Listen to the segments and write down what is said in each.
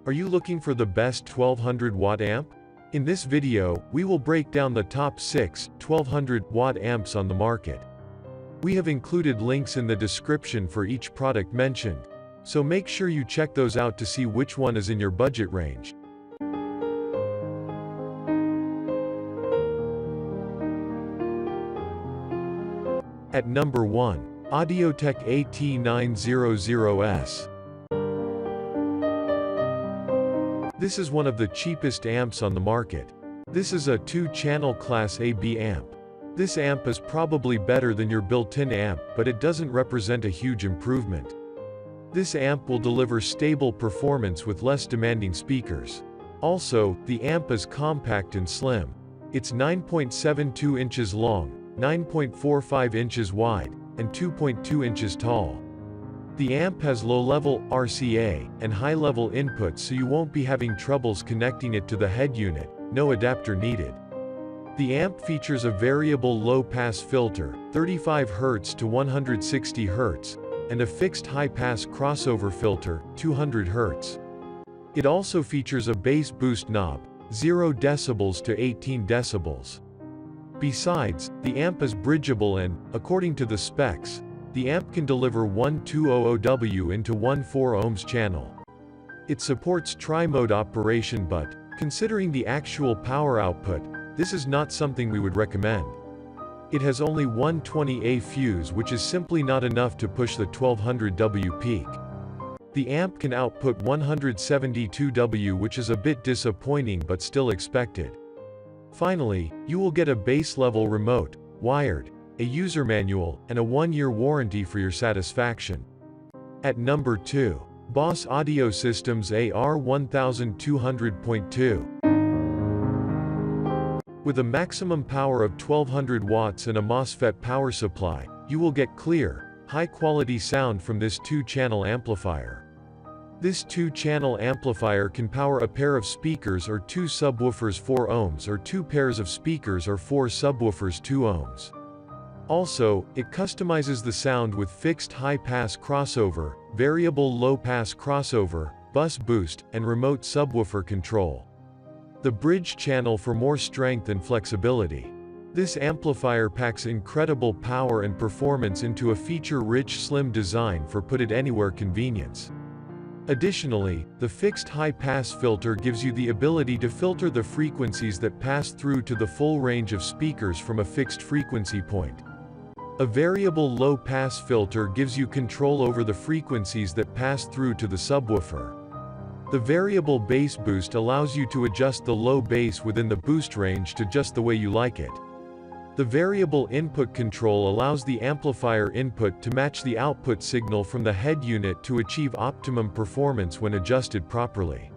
Are you looking for the best 1200 watt amp? In this video, we will break down the top 6 1200 watt amps on the market. We have included links in the description for each product mentioned, so make sure you check those out to see which one is in your budget range. At number 1, AUDIOTEK AT900S. This is one of the cheapest amps on the market. This is a 2-channel Class AB amp. This amp is probably better than your built-in amp, but it doesn't represent a huge improvement. This amp will deliver stable performance with less demanding speakers. Also, the amp is compact and slim. It's 9.72 inches long, 9.45 inches wide, and 2.2 inches tall. The amp has low-level RCA and high-level inputs, so you won't be having troubles connecting it to the head unit, no adapter needed. The amp features a variable low-pass filter, 35 Hz to 160 Hz, and a fixed high-pass crossover filter, 200 Hz. It also features a bass boost knob, 0 dB to 18 dB. Besides, the amp is bridgeable and, according to the specs, the amp can deliver 1200W into 14 ohms channel. It supports tri-mode operation, but, considering the actual power output, this is not something we would recommend. It has only 120A fuse, which is simply not enough to push the 1200W peak. The amp can output 172W, which is a bit disappointing but still expected. Finally, you will get a base-level remote, wired, a user manual, and a 1-year warranty for your satisfaction. At number 2, Boss Audio Systems AR1200.2. With a maximum power of 1200 watts and a MOSFET power supply, you will get clear, high-quality sound from this 2-channel amplifier. This 2-channel amplifier can power a pair of speakers or 2 subwoofers 4 ohms or 2 pairs of speakers or 4 subwoofers 2 ohms. Also, it customizes the sound with fixed high-pass crossover, variable low-pass crossover, bus boost, and remote subwoofer control. The bridge channel for more strength and flexibility. This amplifier packs incredible power and performance into a feature-rich slim design for put-it-anywhere convenience. Additionally, the fixed high-pass filter gives you the ability to filter the frequencies that pass through to the full range of speakers from a fixed frequency point. A variable low-pass filter gives you control over the frequencies that pass through to the subwoofer. The variable bass boost allows you to adjust the low bass within the boost range to just the way you like it. The variable input control allows the amplifier input to match the output signal from the head unit to achieve optimum performance when adjusted properly.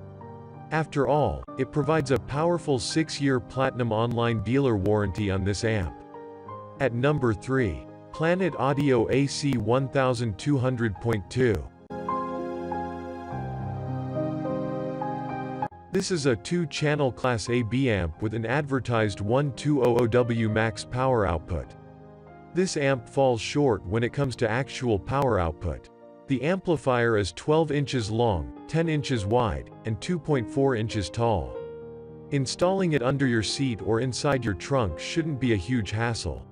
After all, it provides a powerful 6-year Platinum Online dealer warranty on this amp. At number 3, Planet Audio AC1200.2. This is a 2-channel Class AB amp with an advertised 1200W max power output. This amp falls short when it comes to actual power output. The amplifier is 12 inches long, 10 inches wide, and 2.4 inches tall. Installing it under your seat or inside your trunk shouldn't be a huge hassle.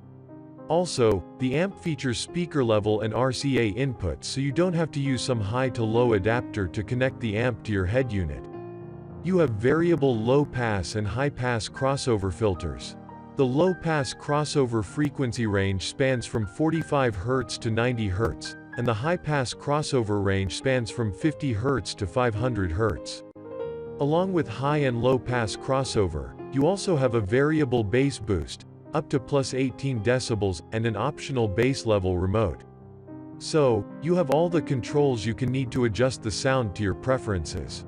Also, the amp features speaker level and RCA inputs, so you don't have to use some high to low adapter to connect the amp to your head unit. You have variable low-pass and high-pass crossover filters. The low-pass crossover frequency range spans from 45 Hz to 90 Hz, and the high-pass crossover range spans from 50 Hz to 500 Hz. Along with high and low-pass crossover, you also have a variable bass boost, up to plus 18 dB, and an optional bass level remote. So, you have all the controls you can need to adjust the sound to your preferences.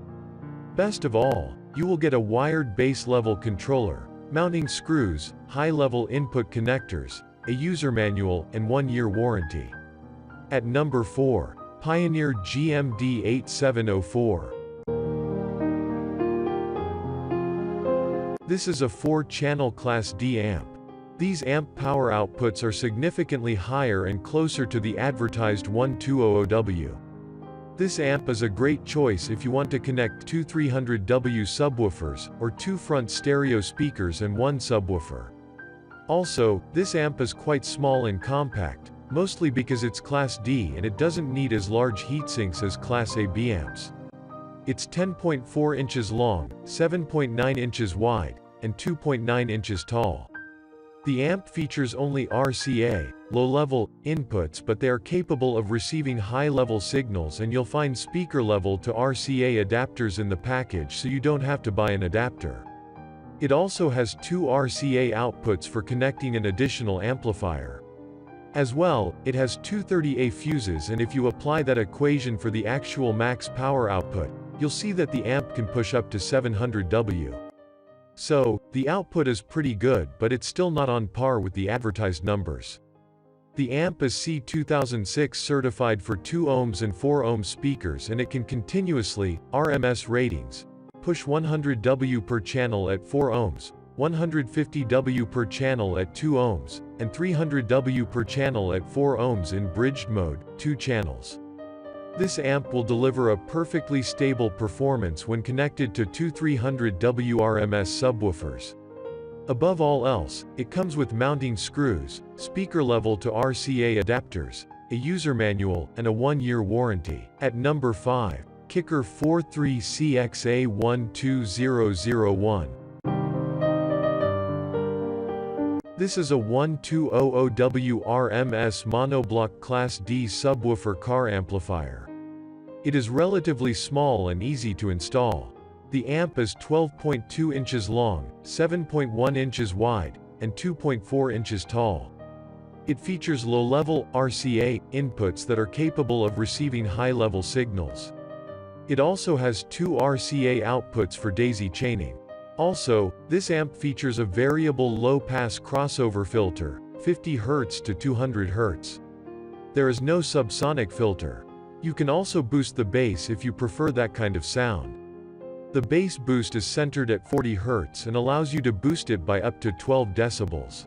Best of all, you will get a wired bass level controller, mounting screws, high-level input connectors, a user manual, and 1-year warranty. At number 4, Pioneer GMD8704. This is a 4-channel Class D amp. These amp power outputs are significantly higher and closer to the advertised 1200W. This amp is a great choice if you want to connect two 300W subwoofers, or two front stereo speakers and one subwoofer. Also, this amp is quite small and compact, mostly because it's Class D and it doesn't need as large heatsinks as Class AB amps. It's 10.4 inches long, 7.9 inches wide, and 2.9 inches tall. The amp features only RCA, low-level, inputs, but they are capable of receiving high-level signals, and you'll find speaker-level to RCA adapters in the package, so you don't have to buy an adapter. It also has two RCA outputs for connecting an additional amplifier. As well, it has 230A fuses, and if you apply that equation for the actual max power output, you'll see that the amp can push up to 700W. So, the output is pretty good, but it's still not on par with the advertised numbers. The amp is C2006 certified for 2 ohms and 4 ohms speakers, and it can continuously, RMS ratings, push 100W per channel at 4 ohms, 150W per channel at 2 ohms, and 300W per channel at 4 ohms in bridged mode, 2 channels. This amp will deliver a perfectly stable performance when connected to two 300W RMS subwoofers. Above all else, it comes with mounting screws, speaker level to RCA adapters, a user manual, and a 1-year warranty. At number 5, Kicker 43CXA12001. This is a 1200W RMS monoblock Class D subwoofer car amplifier. It is relatively small and easy to install. The amp is 12.2 inches long, 7.1 inches wide, and 2.4 inches tall. It features low-level RCA inputs that are capable of receiving high-level signals. It also has two RCA outputs for daisy chaining. Also, this amp features a variable low-pass crossover filter, 50 Hz to 200 Hz. There is no subsonic filter. You can also boost the bass if you prefer that kind of sound. The bass boost is centered at 40 Hz and allows you to boost it by up to 12 decibels.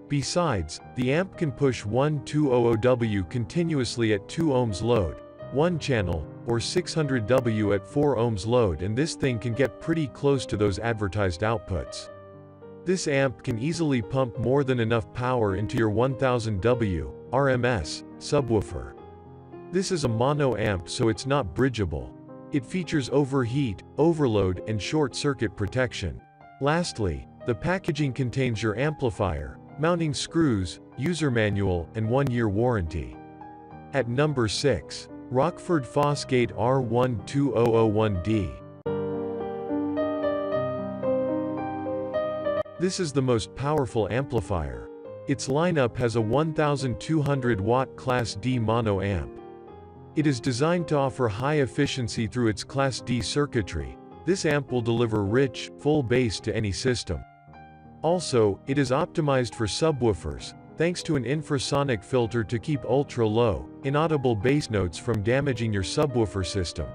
Besides, the amp can push 1200W continuously at 2 ohms load, 1 channel, or 600W at 4 ohms load, and this thing can get pretty close to those advertised outputs. This amp can easily pump more than enough power into your 1000W RMS subwoofer. This is a mono amp, so it's not bridgeable. It features overheat, overload, and short-circuit protection. Lastly, the packaging contains your amplifier, mounting screws, user manual, and 1-year warranty. At number 6, ROCKFORD FOSGATE R12001D. This is the most powerful amplifier. Its lineup has a 1200-watt Class D mono amp. It is designed to offer high efficiency through its Class D circuitry. This amp will deliver rich, full bass to any system. Also, it is optimized for subwoofers, thanks to an infrasonic filter to keep ultra-low, inaudible bass notes from damaging your subwoofer system.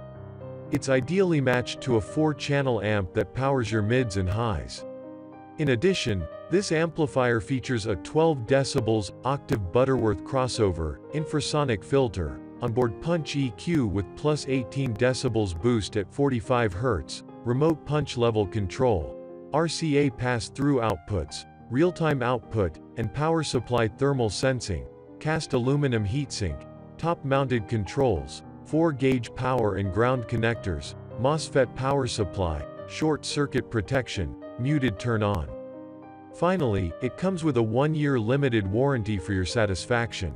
It's ideally matched to a 4-channel amp that powers your mids and highs. In addition, this amplifier features a 12 decibels octave Butterworth crossover infrasonic filter, onboard punch EQ with plus 18 decibels boost at 45 Hz, remote punch level control, RCA pass-through outputs, real-time output, and power supply thermal sensing, cast aluminum heatsink, top-mounted controls, 4-gauge power and ground connectors, MOSFET power supply, short-circuit protection, muted turn-on. Finally, it comes with a 1-year limited warranty for your satisfaction.